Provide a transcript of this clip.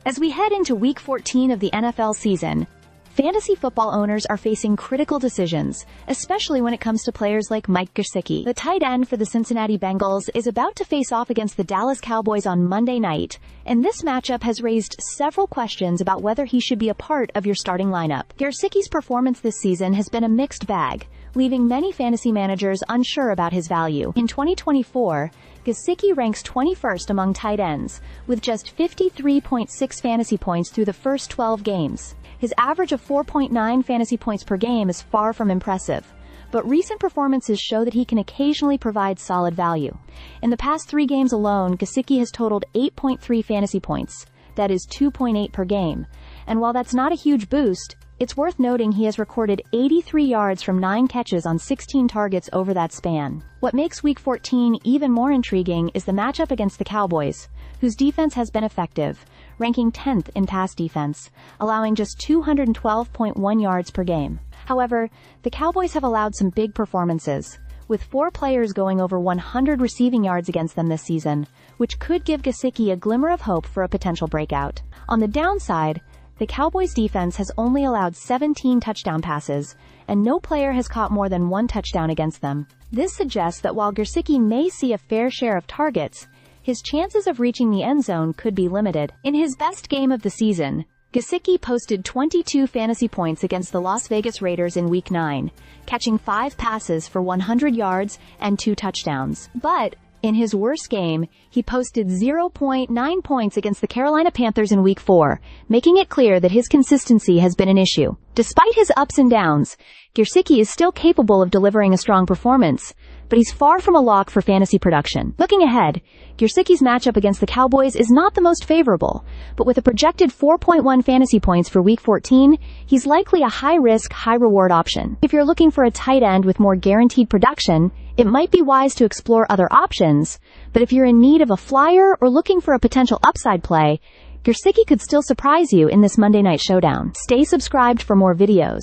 As we head into Week 14 of the NFL season, fantasy football owners are facing critical decisions, especially when it comes to players like Mike Gesicki. The tight end for the Cincinnati Bengals is about to face off against the Dallas Cowboys on Monday night, and this matchup has raised several questions about whether he should be a part of your starting lineup. Gesicki's performance this season has been a mixed bag, leaving many fantasy managers unsure about his value. In 2024, Gesicki ranks 21st among tight ends, with just 53.6 fantasy points through the first 12 games. His average of 4.9 fantasy points per game is far from impressive, but recent performances show that he can occasionally provide solid value. In the past 3 games alone, Gesicki has totaled 8.3 fantasy points, that is 2.8 per game, and while that's not a huge boost, it's worth noting he has recorded 83 yards from 9 catches on 16 targets over that span. What makes Week 14 even more intriguing is the matchup against the Cowboys, whose defense has been effective, ranking 10th in pass defense, allowing just 212.1 yards per game. However, the Cowboys have allowed some big performances, with 4 players going over 100 receiving yards against them this season, which could give Gesicki a glimmer of hope for a potential breakout. On the downside, the Cowboys' defense has only allowed 17 touchdown passes, and no player has caught more than 1 touchdown against them. This suggests that while Gesicki may see a fair share of targets, his chances of reaching the end zone could be limited. In his best game of the season, Gesicki posted 22 fantasy points against the Las Vegas Raiders in Week 9, catching 5 passes for 100 yards and 2 touchdowns. But in his worst game, he posted 0.9 points against the Carolina Panthers in Week 4, making it clear that his consistency has been an issue. Despite his ups and downs, Gesicki is still capable of delivering a strong performance, but he's far from a lock for fantasy production. Looking ahead, Gesicki's matchup against the Cowboys is not the most favorable, but with a projected 4.1 fantasy points for Week 14, he's likely a high-risk, high-reward option. If you're looking for a tight end with more guaranteed production, it might be wise to explore other options, but if you're in need of a flyer or looking for a potential upside play, Gesicki could still surprise you in this Monday night showdown. Stay subscribed for more videos.